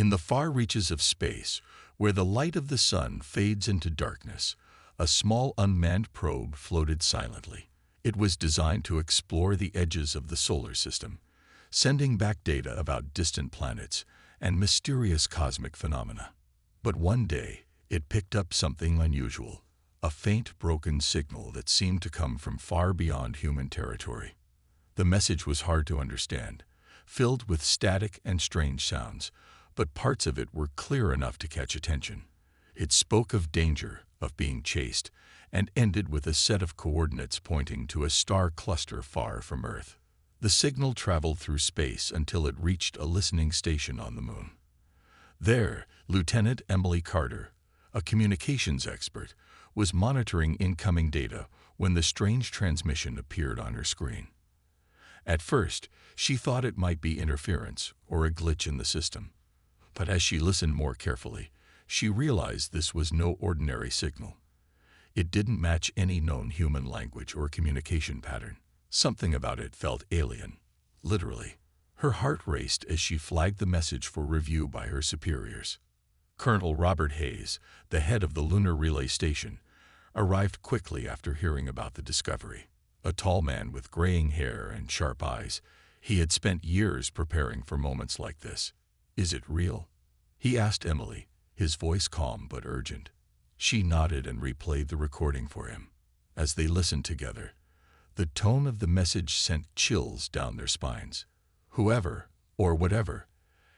In the far reaches of space, where the light of the sun fades into darkness, a small unmanned probe floated silently. It was designed to explore the edges of the solar system, sending back data about distant planets and mysterious cosmic phenomena. But one day, it picked up something unusual, a faint broken signal that seemed to come from far beyond human territory. The message was hard to understand, filled with static and strange sounds, but parts of it were clear enough to catch attention. It spoke of danger, of being chased, and ended with a set of coordinates pointing to a star cluster far from Earth. The signal traveled through space until it reached a listening station on the Moon. There, Lieutenant Emily Carter, a communications expert, was monitoring incoming data when the strange transmission appeared on her screen. At first, she thought it might be interference or a glitch in the system. But as she listened more carefully, she realized this was no ordinary signal. It didn't match any known human language or communication pattern. Something about it felt alien, literally. Her heart raced as she flagged the message for review by her superiors. Colonel Robert Hayes, the head of the Lunar Relay Station, arrived quickly after hearing about the discovery. A tall man with graying hair and sharp eyes, he had spent years preparing for moments like this. "Is it real?" he asked Emily, his voice calm but urgent. She nodded and replayed the recording for him. As they listened together, the tone of the message sent chills down their spines. Whoever, or whatever,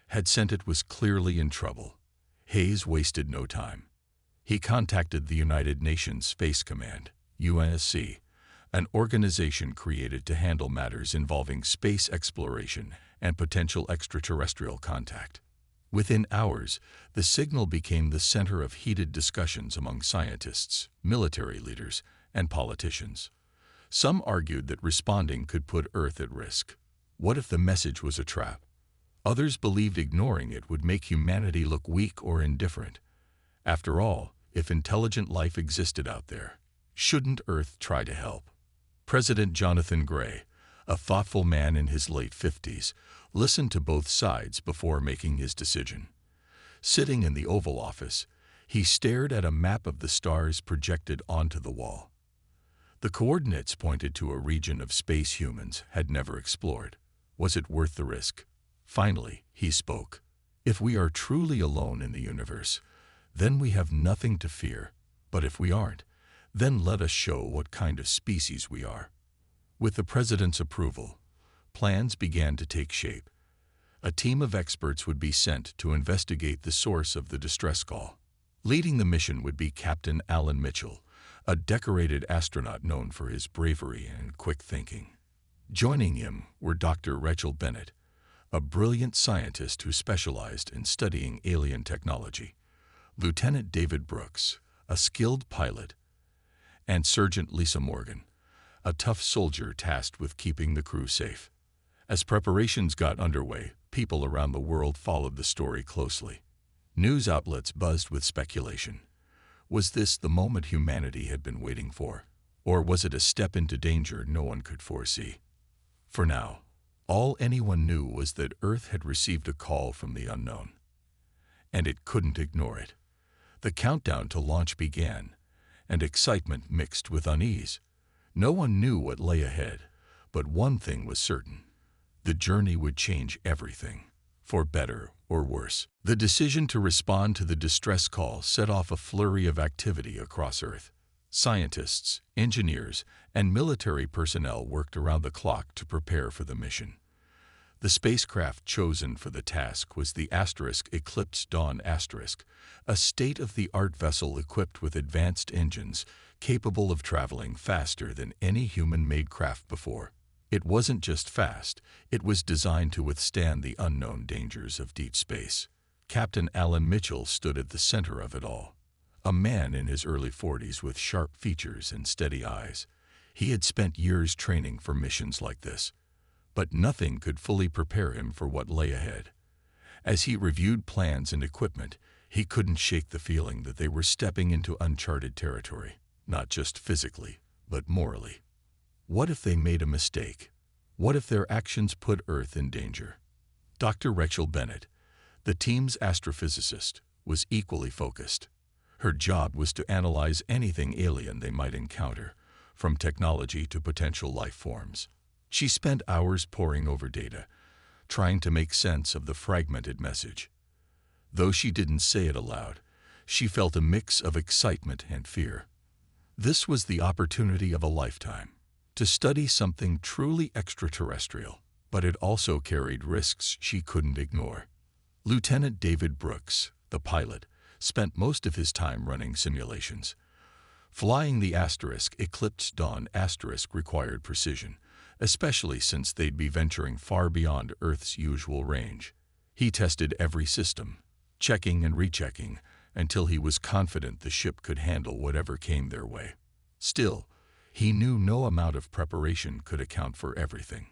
had sent it was clearly in trouble. Hayes wasted no time. He contacted the United Nations Space Command, UNSC, an organization created to handle matters involving space exploration and potential extraterrestrial contact. Within hours, the signal became the center of heated discussions among scientists, military leaders, and politicians. Some argued that responding could put Earth at risk. What if the message was a trap? Others believed ignoring it would make humanity look weak or indifferent. After all, if intelligent life existed out there, shouldn't Earth try to help? President Jonathan Gray, a thoughtful man in his late 50s, listened to both sides before making his decision. Sitting in the Oval Office, he stared at a map of the stars projected onto the wall. The coordinates pointed to a region of space humans had never explored. Was it worth the risk? Finally, he spoke. "If we are truly alone in the universe, then we have nothing to fear. But if we aren't, then let us show what kind of species we are." With the president's approval, plans began to take shape. A team of experts would be sent to investigate the source of the distress call. Leading the mission would be Captain Alan Mitchell, a decorated astronaut known for his bravery and quick thinking. Joining him were Dr. Rachel Bennett, a brilliant scientist who specialized in studying alien technology, Lieutenant David Brooks, a skilled pilot, and Sergeant Lisa Morgan, a tough soldier tasked with keeping the crew safe. As preparations got underway, people around the world followed the story closely. News outlets buzzed with speculation. Was this the moment humanity had been waiting for? Or was it a step into danger no one could foresee? For now, all anyone knew was that Earth had received a call from the unknown, and it couldn't ignore it. The countdown to launch began, and excitement mixed with unease. No one knew what lay ahead, but one thing was certain. The journey would change everything, for better or worse. The decision to respond to the distress call set off a flurry of activity across Earth. Scientists, engineers, and military personnel worked around the clock to prepare for the mission. The spacecraft chosen for the task was the Eclipse Dawn Asterisk, a state-of-the-art vessel equipped with advanced engines capable of traveling faster than any human-made craft before. It wasn't just fast, it was designed to withstand the unknown dangers of deep space. Captain Alan Mitchell stood at the center of it all. A man in his early 40s with sharp features and steady eyes. He had spent years training for missions like this, but nothing could fully prepare him for what lay ahead. As he reviewed plans and equipment, he couldn't shake the feeling that they were stepping into uncharted territory, not just physically, but morally. What if they made a mistake? What if their actions put Earth in danger? Dr. Rachel Bennett, The team's astrophysicist was equally focused. Her job was to analyze anything alien they might encounter, from technology to potential life forms. She spent hours poring over data, trying to make sense of the fragmented message. Though she didn't say it aloud, she felt a mix of excitement and fear. This was the opportunity of a lifetime, to study something truly extraterrestrial, but it also carried risks she couldn't ignore. Lieutenant David Brooks, the pilot, spent most of his time running simulations. Flying the Eclipse Dawn required precision, especially since they'd be venturing far beyond Earth's usual range. He tested every system, checking and rechecking, until he was confident the ship could handle whatever came their way. Still, he knew no amount of preparation could account for everything.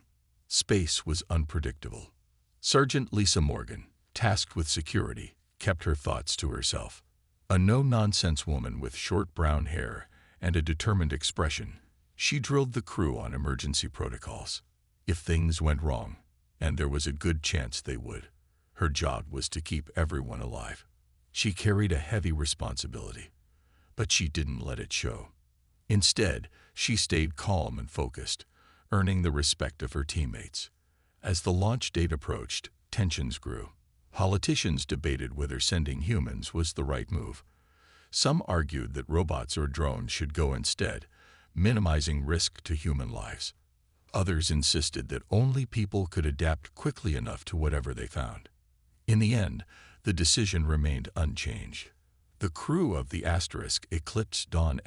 Space was unpredictable. Sergeant Lisa Morgan, tasked with security, kept her thoughts to herself. A no-nonsense woman with short brown hair and a determined expression, she drilled the crew on emergency protocols. If things went wrong, and there was a good chance they would, her job was to keep everyone alive. She carried a heavy responsibility, but she didn't let it show. Instead, she stayed calm and focused, earning the respect of her teammates. As the launch date approached, tensions grew. Politicians debated whether sending humans was the right move. Some argued that robots or drones should go instead, minimizing risk to human lives. Others insisted that only people could adapt quickly enough to whatever they found. In the end, the decision remained unchanged. The crew of the Eclipse Dawn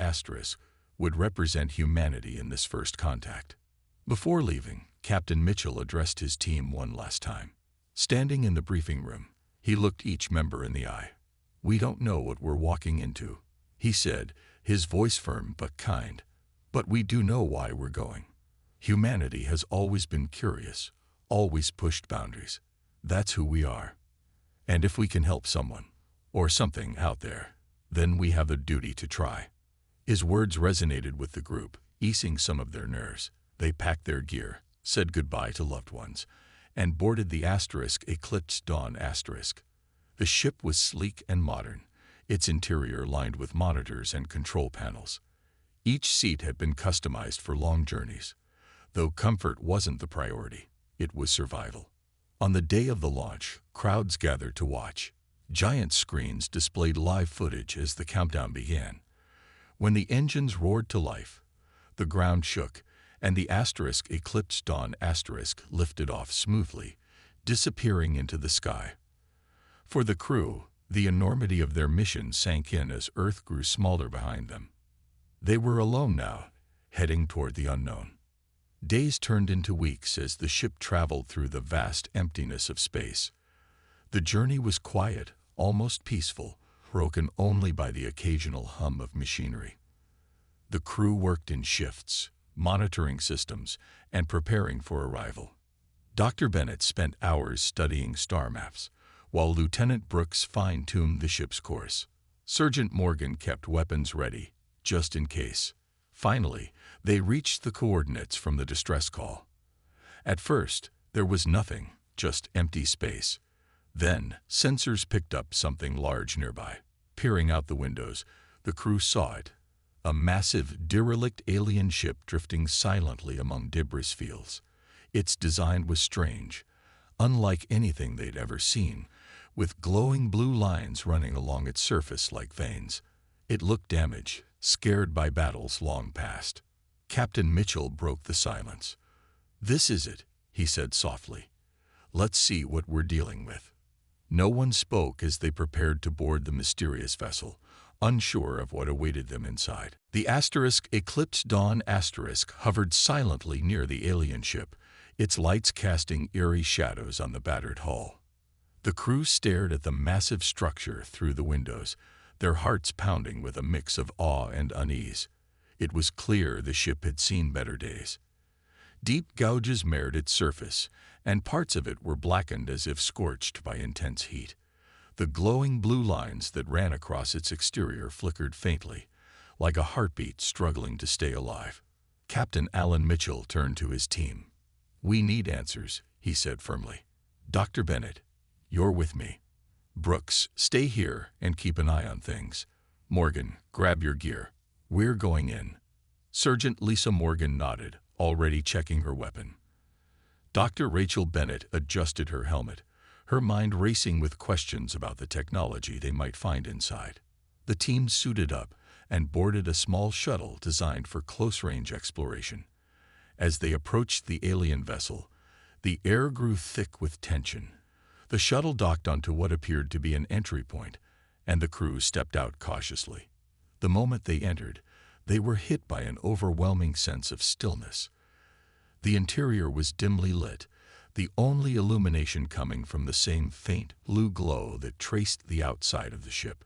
would represent humanity in this first contact. Before leaving, Captain Mitchell addressed his team one last time. Standing in the briefing room, he looked each member in the eye. "We don't know what we're walking into," he said, his voice firm but kind. "But we do know why we're going. Humanity has always been curious, always pushed boundaries. That's who we are. And if we can help someone, or something out there, then we have a duty to try." His words resonated with the group, easing some of their nerves. They packed their gear, said goodbye to loved ones, and boarded the Eclipse Dawn. The ship was sleek and modern, its interior lined with monitors and control panels. Each seat had been customized for long journeys. Though comfort wasn't the priority, it was survival. On the day of the launch, crowds gathered to watch. Giant screens displayed live footage as the countdown began. When the engines roared to life, the ground shook, and the Eclipse Dawn lifted off smoothly, disappearing into the sky. For the crew, the enormity of their mission sank in as Earth grew smaller behind them. They were alone now, heading toward the unknown. Days turned into weeks as the ship traveled through the vast emptiness of space. The journey was quiet, almost peaceful, broken only by the occasional hum of machinery. The crew worked in shifts, monitoring systems, and preparing for arrival. Dr. Bennett spent hours studying star maps, while Lieutenant Brooks fine-tuned the ship's course. Sergeant Morgan kept weapons ready, just in case. Finally, they reached the coordinates from the distress call. At first, there was nothing, just empty space. Then, sensors picked up something large nearby. Peering out the windows, the crew saw it. A massive, derelict alien ship drifting silently among debris fields. Its design was strange, unlike anything they'd ever seen, with glowing blue lines running along its surface like veins. It looked damaged, scared by battles long past. Captain Mitchell broke the silence. "This is it," he said softly. "Let's see what we're dealing with." No one spoke as they prepared to board the mysterious vessel, unsure of what awaited them inside. The Eclipse Dawn hovered silently near the alien ship, its lights casting eerie shadows on the battered hull. The crew stared at the massive structure through the windows, their hearts pounding with a mix of awe and unease. It was clear the ship had seen better days. Deep gouges marred its surface, and parts of it were blackened as if scorched by intense heat. The glowing blue lines that ran across its exterior flickered faintly, like a heartbeat struggling to stay alive. Captain Alan Mitchell turned to his team. "We need answers," he said firmly. "Dr. Bennett, you're with me. Brooks, stay here and keep an eye on things. Morgan, grab your gear. We're going in. Sergeant Lisa Morgan nodded, already checking her weapon. Dr. Rachel Bennett adjusted her helmet, her mind racing with questions about the technology they might find inside. The team suited up and boarded a small shuttle designed for close-range exploration. As they approached the alien vessel, the air grew thick with tension. The shuttle docked onto what appeared to be an entry point, and the crew stepped out cautiously. The moment they entered, they were hit by an overwhelming sense of stillness. The interior was dimly lit, the only illumination coming from the same faint blue glow that traced the outside of the ship.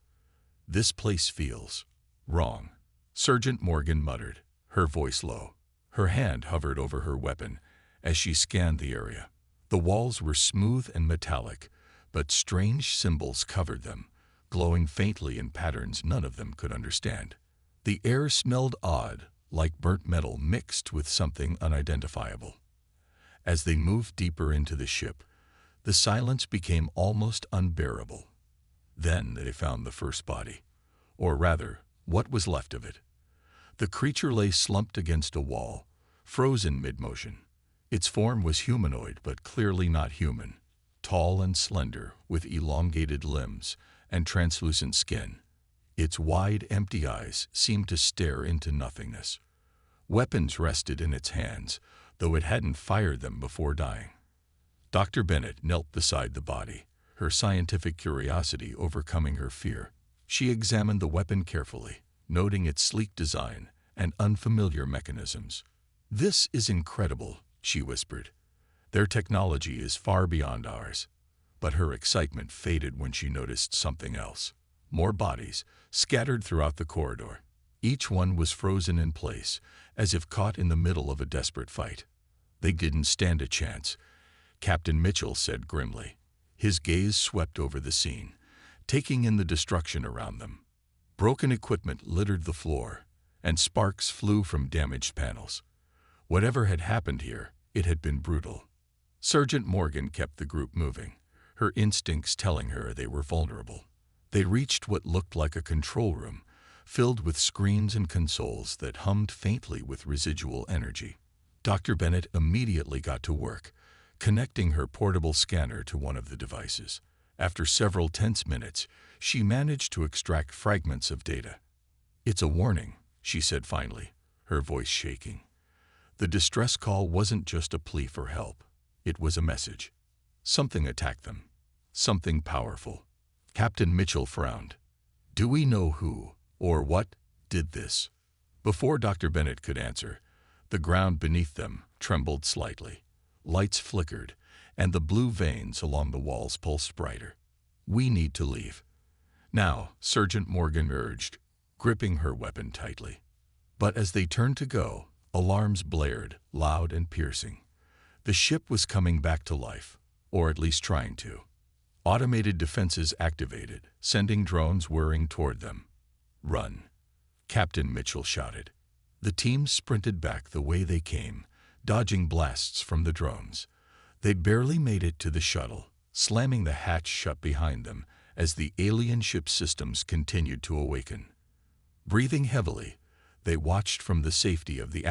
"This place feels wrong," Sergeant Morgan muttered, her voice low. Her hand hovered over her weapon as she scanned the area. The walls were smooth and metallic, but strange symbols covered them, glowing faintly in patterns none of them could understand. The air smelled odd, like burnt metal mixed with something unidentifiable. As they moved deeper into the ship, the silence became almost unbearable. Then they found the first body, or rather, what was left of it. The creature lay slumped against a wall, frozen mid-motion. Its form was humanoid, but clearly not human, tall and slender, with elongated limbs and translucent skin. Its wide, empty eyes seemed to stare into nothingness. Weapons rested in its hands, though it hadn't fired them before dying. Dr. Bennett knelt beside the body, her scientific curiosity overcoming her fear. She examined the weapon carefully, noting its sleek design and unfamiliar mechanisms. "This is incredible," she whispered. "Their technology is far beyond ours." But her excitement faded when she noticed something else. More bodies, scattered throughout the corridor. Each one was frozen in place, as if caught in the middle of a desperate fight. "They didn't stand a chance," Captain Mitchell said grimly. His gaze swept over the scene, taking in the destruction around them. Broken equipment littered the floor, and sparks flew from damaged panels. Whatever had happened here, it had been brutal. Sergeant Morgan kept the group moving, her instincts telling her they were vulnerable. They reached what looked like a control room, filled with screens and consoles that hummed faintly with residual energy. Dr. Bennett immediately got to work, connecting her portable scanner to one of the devices. After several tense minutes, she managed to extract fragments of data. "It's a warning," she said finally, her voice shaking. The distress call wasn't just a plea for help. It was a message. Something attacked them. Something powerful. Captain Mitchell frowned. "Do we know who, or what, did this?" Before Dr. Bennett could answer, the ground beneath them trembled slightly. Lights flickered, and the blue veins along the walls pulsed brighter. "We need to leave." "Now," Sergeant Morgan urged, gripping her weapon tightly. But as they turned to go, alarms blared, loud and piercing. The ship was coming back to life, or at least trying to. Automated defenses activated, sending drones whirring toward them. "Run," Captain Mitchell shouted. The team sprinted back the way they came, dodging blasts from the drones. They barely made it to the shuttle, slamming the hatch shut behind them as the alien ship systems continued to awaken. Breathing heavily, they watched from the safety of the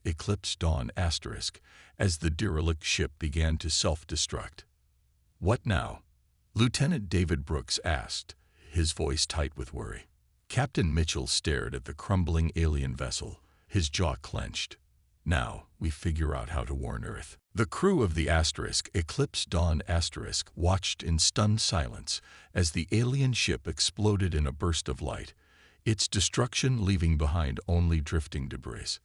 Eclipse Dawn as the derelict ship began to self-destruct. "What now?" Lieutenant David Brooks asked, his voice tight with worry. Captain Mitchell stared at the crumbling alien vessel, his jaw clenched. "Now, we figure out how to warn Earth." The crew of the Eclipse Dawn watched in stunned silence as the alien ship exploded in a burst of light, its destruction leaving behind only drifting debris.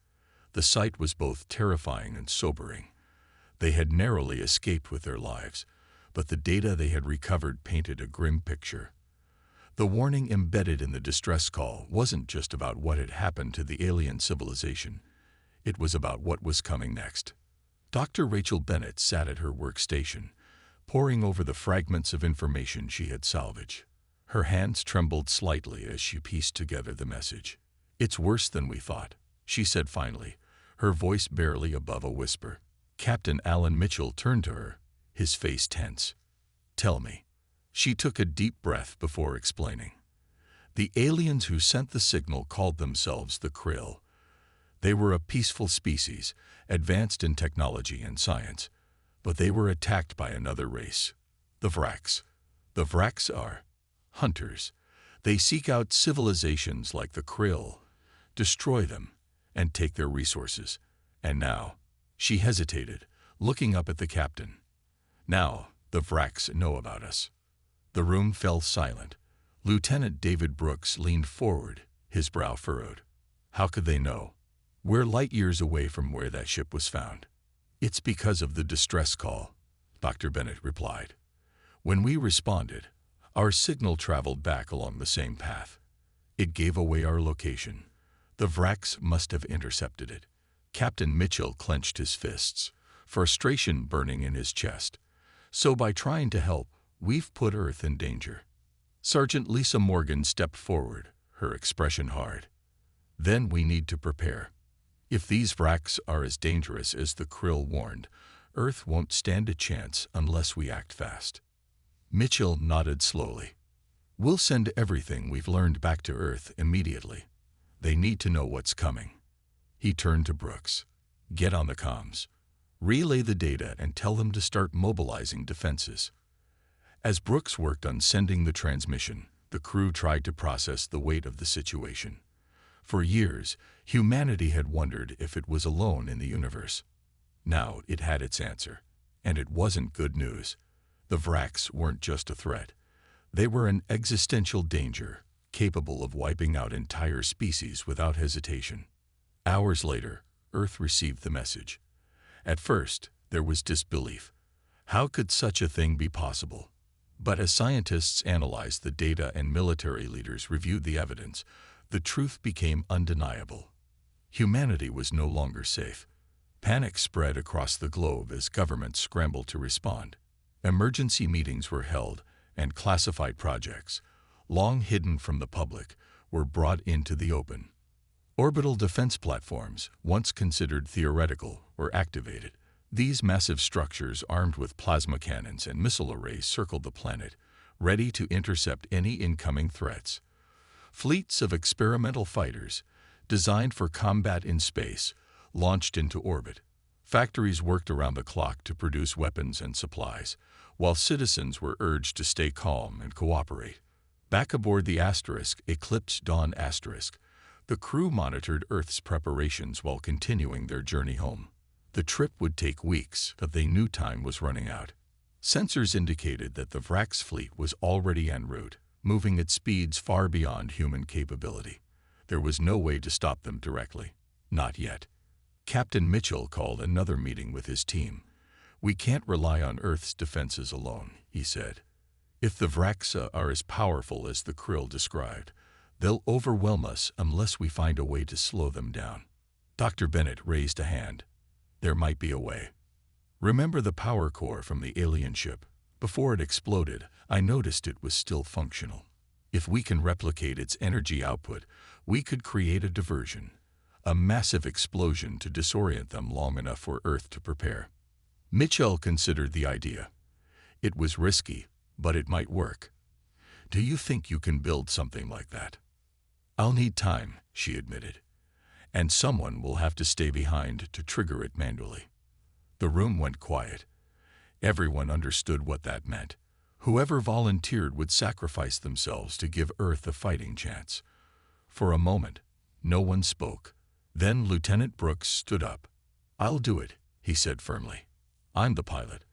The sight was both terrifying and sobering. They had narrowly escaped with their lives, but the data they had recovered painted a grim picture. The warning embedded in the distress call wasn't just about what had happened to the alien civilization. It was about what was coming next. Dr. Rachel Bennett sat at her workstation, poring over the fragments of information she had salvaged. Her hands trembled slightly as she pieced together the message. "It's worse than we thought," she said finally, her voice barely above a whisper. Captain Alan Mitchell turned to her, his face tense. "Tell me." She took a deep breath before explaining. The aliens who sent the signal called themselves the Krill. They were a peaceful species, advanced in technology and science, but they were attacked by another race, the Vraks. The Vraks are hunters. They seek out civilizations like the Krill, destroy them, and take their resources. And now, she hesitated, looking up at the captain. Now, the Vraks know about us. The room fell silent. Lieutenant David Brooks leaned forward, his brow furrowed. How could they know? We're light years away from where that ship was found. It's because of the distress call, Dr. Bennett replied. When we responded, our signal traveled back along the same path. It gave away our location. The Vraks must have intercepted it. Captain Mitchell clenched his fists, frustration burning in his chest. So by trying to help, we've put Earth in danger. Sergeant Lisa Morgan stepped forward, her expression hard. Then we need to prepare. If these Vraks are as dangerous as the Krill warned, Earth won't stand a chance unless we act fast. Mitchell nodded slowly. We'll send everything we've learned back to Earth immediately. They need to know what's coming. He turned to Brooks. Get on the comms. Relay the data and tell them to start mobilizing defenses. As Brooks worked on sending the transmission, the crew tried to process the weight of the situation. For years, humanity had wondered if it was alone in the universe. Now it had its answer, and it wasn't good news. The Vraks weren't just a threat. They were an existential danger, capable of wiping out entire species without hesitation. Hours later, Earth received the message. At first, there was disbelief. How could such a thing be possible? But as scientists analyzed the data and military leaders reviewed the evidence, the truth became undeniable. Humanity was no longer safe. Panic spread across the globe as governments scrambled to respond. Emergency meetings were held, and classified projects, long hidden from the public, were brought into the open. Orbital defense platforms, once considered theoretical, were activated. These massive structures, armed with plasma cannons and missile arrays, circled the planet, ready to intercept any incoming threats. Fleets of experimental fighters, designed for combat in space, launched into orbit. Factories worked around the clock to produce weapons and supplies, while citizens were urged to stay calm and cooperate. Back aboard the Eclipse Dawn Asterisk, the crew monitored Earth's preparations while continuing their journey home. The trip would take weeks, but they knew time was running out. Sensors indicated that the Vraks fleet was already en route, moving at speeds far beyond human capability. There was no way to stop them directly. Not yet. Captain Mitchell called another meeting with his team. We can't rely on Earth's defenses alone, he said. If the Vraks are as powerful as the Krill described, they'll overwhelm us unless we find a way to slow them down. Dr. Bennett raised a hand. There might be a way. Remember the power core from the alien ship? Before it exploded, I noticed it was still functional. If we can replicate its energy output, we could create a diversion, a massive explosion to disorient them long enough for Earth to prepare. Mitchell considered the idea. It was risky, but it might work. Do you think you can build something like that? I'll need time, she admitted. And someone will have to stay behind to trigger it manually. The room went quiet. Everyone understood what that meant. Whoever volunteered would sacrifice themselves to give Earth a fighting chance. For a moment, no one spoke. Then Lieutenant Brooks stood up. I'll do it, he said firmly. I'm the pilot.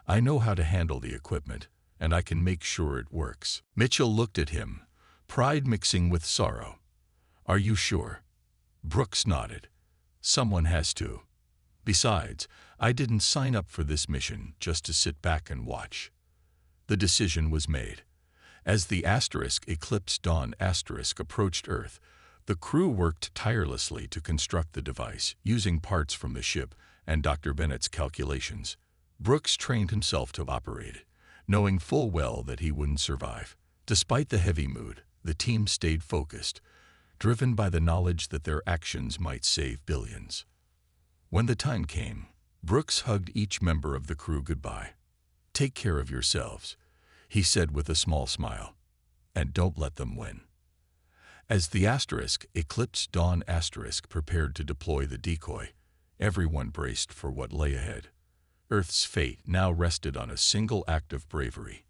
I know how to handle the equipment, and I can make sure it works. Mitchell looked at him, pride mixing with sorrow. Are you sure? Brooks nodded. Someone has to. Besides, I didn't sign up for this mission just to sit back and watch. The decision was made. As the Eclipse Dawn approached Earth, the crew worked tirelessly to construct the device, using parts from the ship and Dr. Bennett's calculations. Brooks trained himself to operate it, knowing full well that he wouldn't survive. Despite the heavy mood, the team stayed focused, driven by the knowledge that their actions might save billions. When the time came, Brooks hugged each member of the crew goodbye. Take care of yourselves. he said with a small smile. "And don't let them win." As the asterisk Eclipse Dawn asterisk prepared to deploy the decoy, everyone braced for what lay ahead. Earth's fate now rested on a single act of bravery,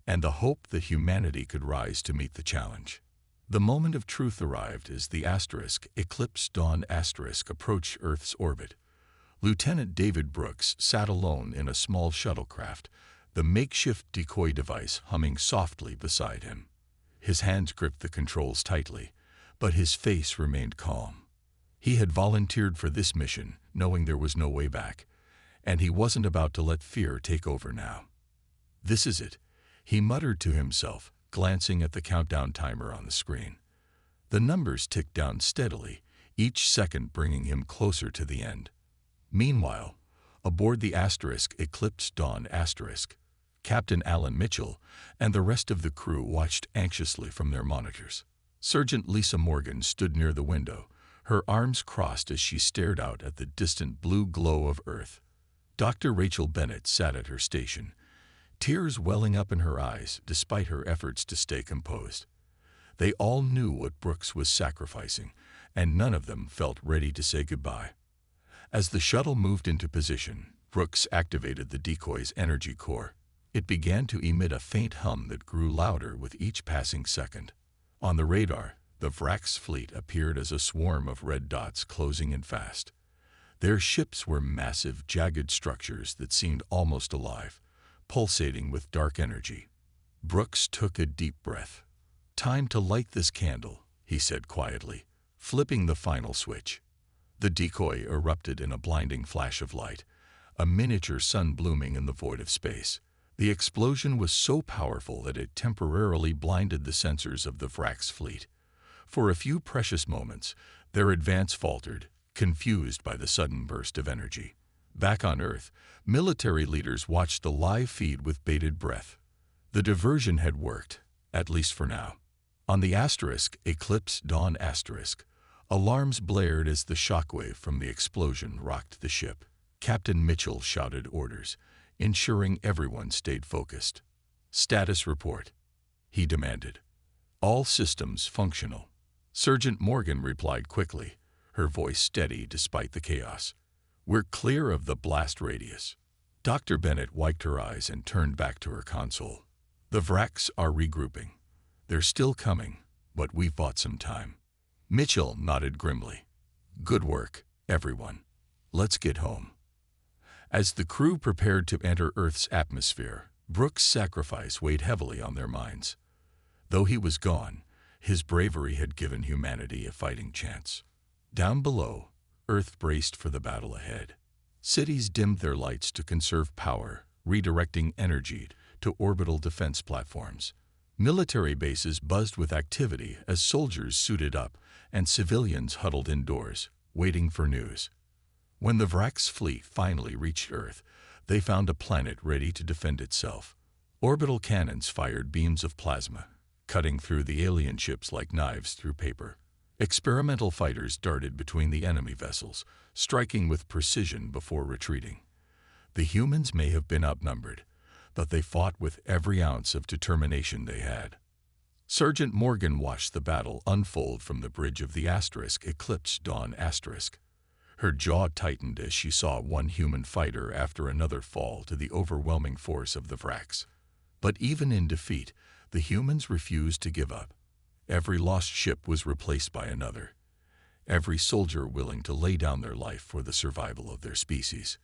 and the hope that humanity could rise to meet the challenge. The moment of truth arrived as the asterisk Eclipse Dawn asterisk approached Earth's orbit. Lieutenant David Brooks sat alone in a small shuttlecraft, the makeshift decoy device humming softly beside him. His hands gripped the controls tightly, but his face remained calm. He had volunteered for this mission, knowing there was no way back, and he wasn't about to let fear take over now. "This is it," he muttered to himself, glancing at the countdown timer on the screen. The numbers ticked down steadily, each second bringing him closer to the end. Meanwhile, aboard the asterisk Eclipse Dawn asterisk, Captain Alan Mitchell and the rest of the crew watched anxiously from their monitors. Sergeant Lisa Morgan stood near the window, her arms crossed as she stared out at the distant blue glow of Earth. Dr. Rachel Bennett sat at her station, tears welling up in her eyes despite her efforts to stay composed. They all knew what Brooks was sacrificing, and none of them felt ready to say goodbye. As the shuttle moved into position, Brooks activated the decoy's energy core. It began to emit a faint hum that grew louder with each passing second. On the radar, the Vrax fleet appeared as a swarm of red dots closing in fast. Their ships were massive, jagged structures that seemed almost alive, pulsating with dark energy. Brooks took a deep breath. "Time to light this candle," he said quietly, flipping the final switch. The decoy erupted in a blinding flash of light, a miniature sun blooming in the void of space. The explosion was so powerful that it temporarily blinded the sensors of the Vrax fleet. For a few precious moments, their advance faltered, confused by the sudden burst of energy. Back on Earth, military leaders watched the live feed with bated breath. The diversion had worked, at least for now. On the asterisk Eclipse Dawn asterisk, alarms blared as the shockwave from the explosion rocked the ship. Captain Mitchell shouted orders, ensuring everyone stayed focused. "Status report," he demanded. "All systems functional." Sergeant Morgan replied quickly, her voice steady despite the chaos. "We're clear of the blast radius." Dr. Bennett wiped her eyes and turned back to her console. "The Vrax are regrouping. They're still coming, but we've bought some time." Mitchell nodded grimly. "Good work, everyone. Let's get home." As the crew prepared to enter Earth's atmosphere, Brooks' sacrifice weighed heavily on their minds. Though he was gone, his bravery had given humanity a fighting chance. Down below, Earth braced for the battle ahead. Cities dimmed their lights to conserve power, redirecting energy to orbital defense platforms. Military bases buzzed with activity as soldiers suited up and civilians huddled indoors, waiting for news. When the Vrax fleet finally reached Earth, they found a planet ready to defend itself. Orbital cannons fired beams of plasma, cutting through the alien ships like knives through paper. Experimental fighters darted between the enemy vessels, striking with precision before retreating. The humans may have been outnumbered, but they fought with every ounce of determination they had. Sergeant Morgan watched the battle unfold from the bridge of the asterisk Eclipse Dawn asterisk. Her jaw tightened as she saw one human fighter after another fall to the overwhelming force of the Vrax. But even in defeat, the humans refused to give up. Every lost ship was replaced by another. Every soldier willing to lay down their life for the survival of their species.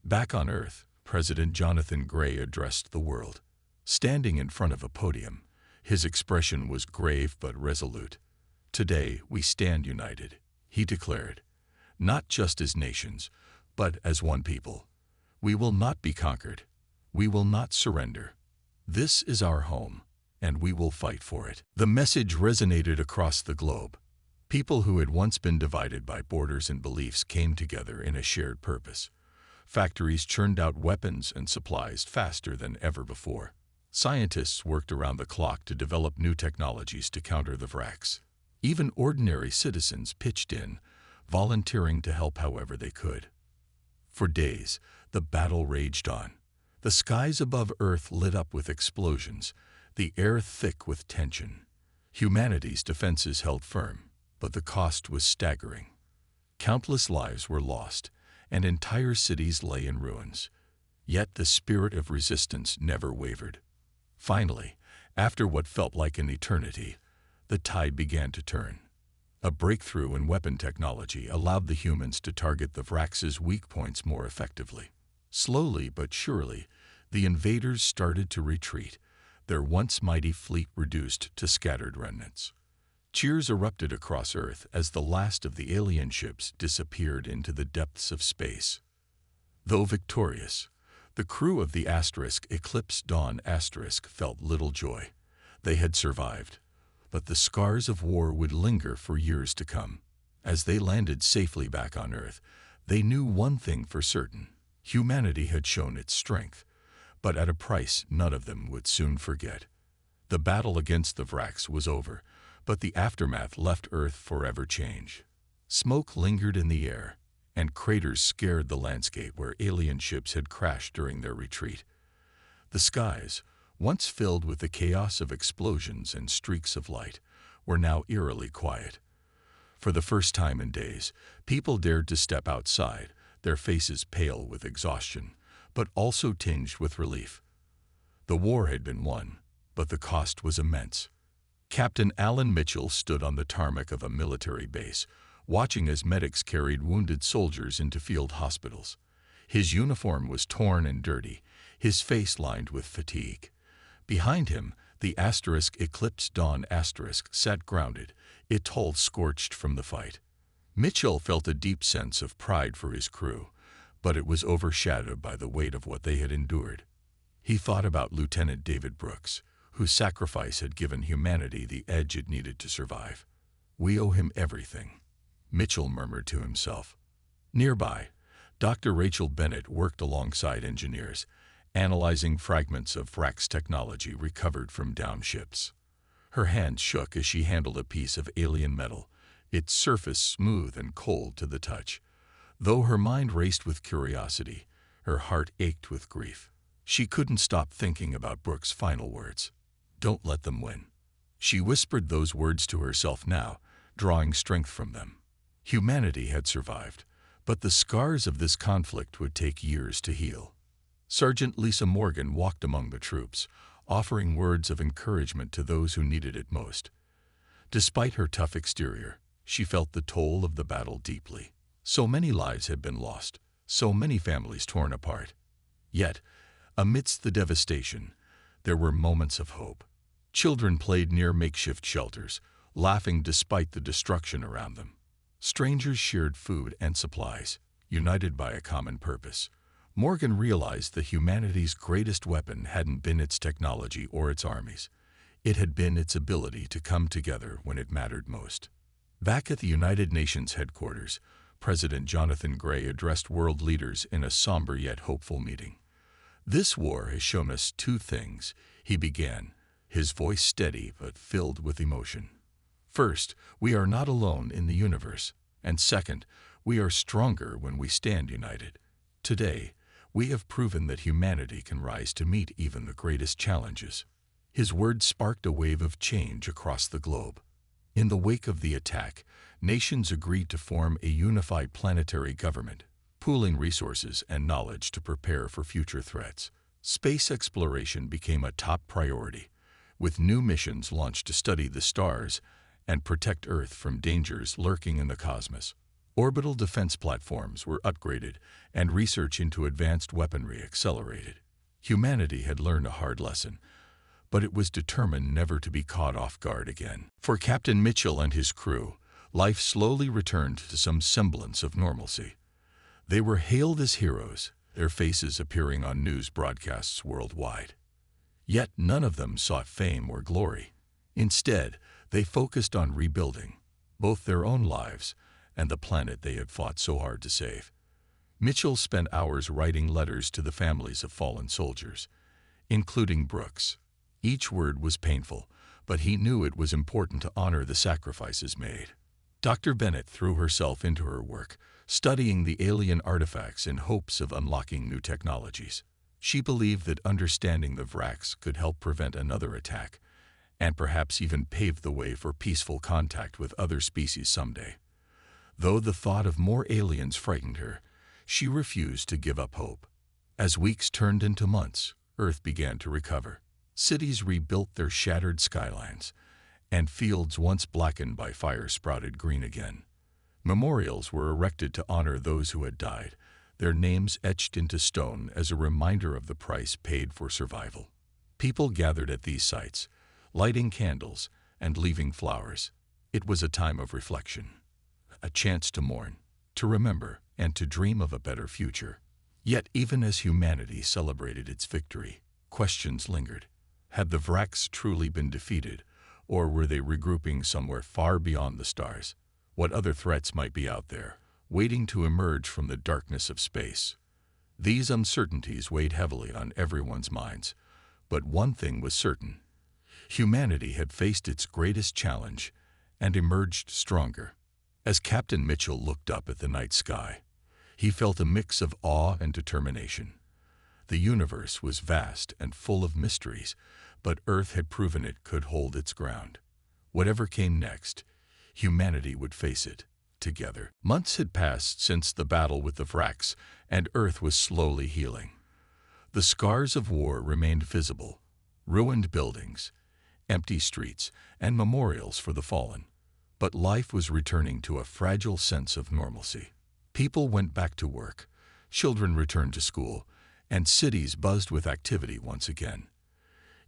Back on Earth, President Jonathan Gray addressed the world. Standing in front of a podium, his expression was grave but resolute. "Today we stand united," he declared. "Not just as nations, but as one people. We will not be conquered. We will not surrender. This is our home, and we will fight for it." The message resonated across the globe. People who had once been divided by borders and beliefs came together in a shared purpose. Factories churned out weapons and supplies faster than ever before. Scientists worked around the clock to develop new technologies to counter the Vrax. Even ordinary citizens pitched in, volunteering to help however they could. For days, the battle raged on. The skies above Earth lit up with explosions, the air thick with tension. Humanity's defenses held firm, but the cost was staggering. Countless lives were lost, and entire cities lay in ruins. Yet the spirit of resistance never wavered. Finally, after what felt like an eternity, the tide began to turn. A breakthrough in weapon technology allowed the humans to target the Vrax's weak points more effectively. Slowly but surely, the invaders started to retreat, their once mighty fleet reduced to scattered remnants. Cheers erupted across Earth as the last of the alien ships disappeared into the depths of space. Though victorious, the crew of the Eclipse Dawn felt little joy. They had survived, but the scars of war would linger for years to come. As they landed safely back on Earth, they knew one thing for certain. Humanity had shown its strength, but at a price none of them would soon forget. The battle against the Vrax was over, but the aftermath left Earth forever changed. Smoke lingered in the air, and craters scared the landscape where alien ships had crashed during their retreat. The skies, once filled with the chaos of explosions and streaks of light, were now eerily quiet. For the first time in days, people dared to step outside, their faces pale with exhaustion, but also tinged with relief. The war had been won, but the cost was immense. Captain Alan Mitchell stood on the tarmac of a military base, watching as medics carried wounded soldiers into field hospitals. His uniform was torn and dirty, his face lined with fatigue. Behind him, the Eclipse Dawn sat grounded, its hull scorched from the fight. Mitchell felt a deep sense of pride for his crew, but it was overshadowed by the weight of what they had endured. He thought about Lieutenant David Brooks, whose sacrifice had given humanity the edge it needed to survive. "We owe him everything," Mitchell murmured to himself. Nearby, Dr. Rachel Bennett worked alongside engineers, analyzing fragments of Vrax technology recovered from downed ships. Her hands shook as she handled a piece of alien metal, its surface smooth and cold to the touch. Though her mind raced with curiosity, her heart ached with grief. She couldn't stop thinking about Brooks' final words. "Don't let them win." She whispered those words to herself now, drawing strength from them. Humanity had survived, but the scars of this conflict would take years to heal. Sergeant Lisa Morgan walked among the troops, offering words of encouragement to those who needed it most. Despite her tough exterior, she felt the toll of the battle deeply. So many lives had been lost, so many families torn apart. Yet, amidst the devastation, there were moments of hope. Children played near makeshift shelters, laughing despite the destruction around them. Strangers shared food and supplies, united by a common purpose. Morgan realized that humanity's greatest weapon hadn't been its technology or its armies. It had been its ability to come together when it mattered most. Back at the United Nations headquarters, President Jonathan Gray addressed world leaders in a somber yet hopeful meeting. "This war has shown us two things," he began, his voice steady but filled with emotion. "First, we are not alone in the universe, and second, we are stronger when we stand united. Today, we have proven that humanity can rise to meet even the greatest challenges." His words sparked a wave of change across the globe. In the wake of the attack, nations agreed to form a unified planetary government, pooling resources and knowledge to prepare for future threats. Space exploration became a top priority, with new missions launched to study the stars and protect Earth from dangers lurking in the cosmos. Orbital defense platforms were upgraded, and research into advanced weaponry accelerated. Humanity had learned a hard lesson, but it was determined never to be caught off guard again. For Captain Mitchell and his crew, life slowly returned to some semblance of normalcy. They were hailed as heroes, their faces appearing on news broadcasts worldwide. Yet none of them sought fame or glory. Instead, they focused on rebuilding both their own lives and the planet they had fought so hard to save. Mitchell spent hours writing letters to the families of fallen soldiers, including Brooks. Each word was painful, but he knew it was important to honor the sacrifices made. Dr. Bennett threw herself into her work, studying the alien artifacts in hopes of unlocking new technologies. She believed that understanding the Vracs could help prevent another attack, and perhaps even pave the way for peaceful contact with other species someday. Though the thought of more aliens frightened her, she refused to give up hope. As weeks turned into months, Earth began to recover. Cities rebuilt their shattered skylines, and fields once blackened by fire sprouted green again. Memorials were erected to honor those who had died, their names etched into stone as a reminder of the price paid for survival. People gathered at these sites, lighting candles and leaving flowers. It was a time of reflection, a chance to mourn, to remember, and to dream of a better future. Yet even as humanity celebrated its victory, questions lingered. Had the Vracs truly been defeated, or were they regrouping somewhere far beyond the stars? What other threats might be out there, waiting to emerge from the darkness of space? These uncertainties weighed heavily on everyone's minds, but one thing was certain. Humanity had faced its greatest challenge and emerged stronger. As Captain Mitchell looked up at the night sky, he felt a mix of awe and determination. The universe was vast and full of mysteries, but Earth had proven it could hold its ground. Whatever came next, humanity would face it together. Months had passed since the battle with the Vracs, and Earth was slowly healing. The scars of war remained visible: ruined buildings, empty streets, and memorials for the fallen. But life was returning to a fragile sense of normalcy. People went back to work, children returned to school, and cities buzzed with activity once again.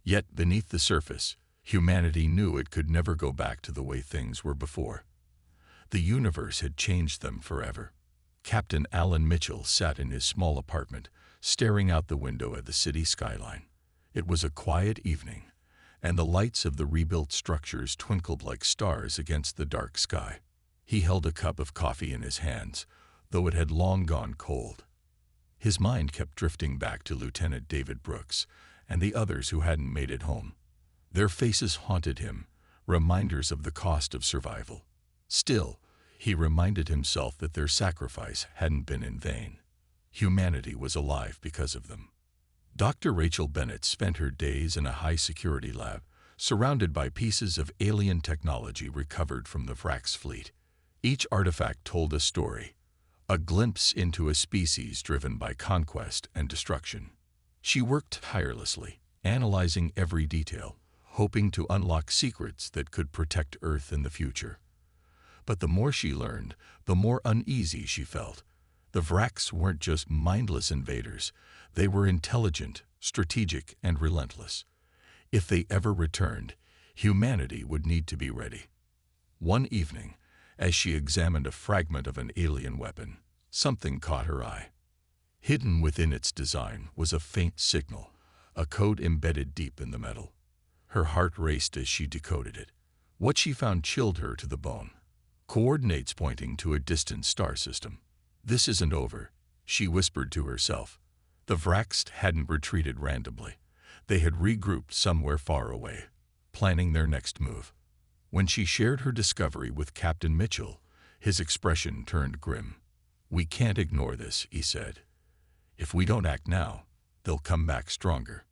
Yet beneath the surface, humanity knew it could never go back to the way things were before. The universe had changed them forever. Captain Alan Mitchell sat in his small apartment, staring out the window at the city skyline. It was a quiet evening, and the lights of the rebuilt structures twinkled like stars against the dark sky. He held a cup of coffee in his hands, though it had long gone cold. His mind kept drifting back to Lieutenant David Brooks and the others who hadn't made it home. Their faces haunted him, reminders of the cost of survival. Still, he reminded himself that their sacrifice hadn't been in vain. Humanity was alive because of them. Dr. Rachel Bennett spent her days in a high-security lab, surrounded by pieces of alien technology recovered from the Vracs fleet. Each artifact told a story, a glimpse into a species driven by conquest and destruction. She worked tirelessly, analyzing every detail, hoping to unlock secrets that could protect Earth in the future. But the more she learned, the more uneasy she felt. The Vracs weren't just mindless invaders. They were intelligent, strategic, and relentless. If they ever returned, humanity would need to be ready. One evening, as she examined a fragment of an alien weapon, something caught her eye. Hidden within its design was a faint signal, a code embedded deep in the metal. Her heart raced as she decoded it. What she found chilled her to the bone. Coordinates pointing to a distant star system. "This isn't over," she whispered to herself. The Vracs hadn't retreated randomly. They had regrouped somewhere far away, planning their next move. When she shared her discovery with Captain Mitchell, his expression turned grim. "We can't ignore this," he said. "If we don't act now, they'll come back stronger."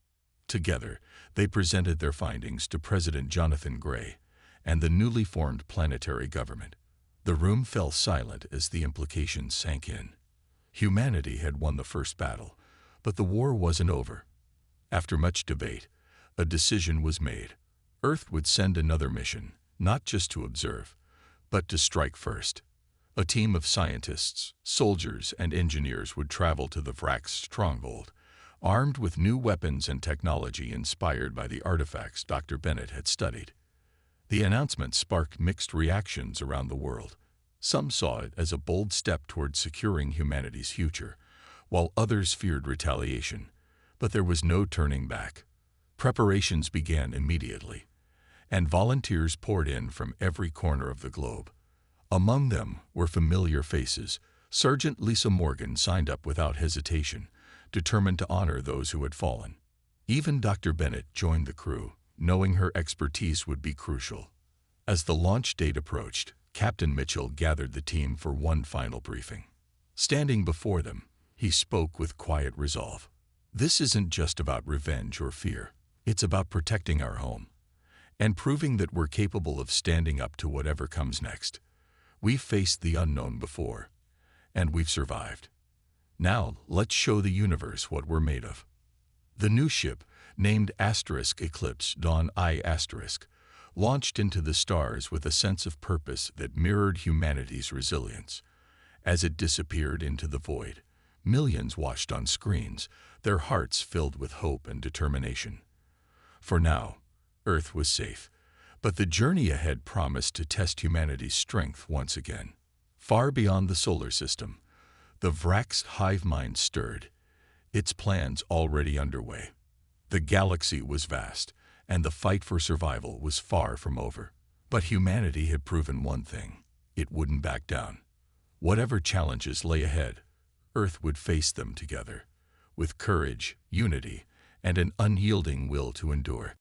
Together, they presented their findings to President Jonathan Gray and the newly formed planetary government. The room fell silent as the implications sank in. Humanity had won the first battle, but the war wasn't over. After much debate, a decision was made. Earth would send another mission, not just to observe, but to strike first. A team of scientists, soldiers, and engineers would travel to the Vracs' stronghold, armed with new weapons and technology inspired by the artifacts Dr. Bennett had studied. The announcement sparked mixed reactions around the world. Some saw it as a bold step toward securing humanity's future, while others feared retaliation. But there was no turning back. Preparations began immediately, and volunteers poured in from every corner of the globe. Among them were familiar faces. Sergeant Lisa Morgan signed up without hesitation, determined to honor those who had fallen. Even Dr. Bennett joined the crew, knowing her expertise would be crucial. As the launch date approached, Captain Mitchell gathered the team for one final briefing. Standing before them, he spoke with quiet resolve. This isn't just about revenge or fear. It's about protecting our home and proving that we're capable of standing up to whatever comes next. We've faced the unknown before, and we've survived. Now, let's show the universe what we're made of. The new ship, named Eclipse Dawn I*, launched into the stars with a sense of purpose that mirrored humanity's resilience. As it disappeared into the void, millions watched on screens, their hearts filled with hope and determination. For now, Earth was safe, but the journey ahead promised to test humanity's strength once again. Far beyond the solar system, the Vrax's hive mind stirred, its plans already underway. The galaxy was vast, and the fight for survival was far from over. But humanity had proven one thing: it wouldn't back down. Whatever challenges lay ahead, Earth would face them together, with courage, unity, and an unyielding will to endure.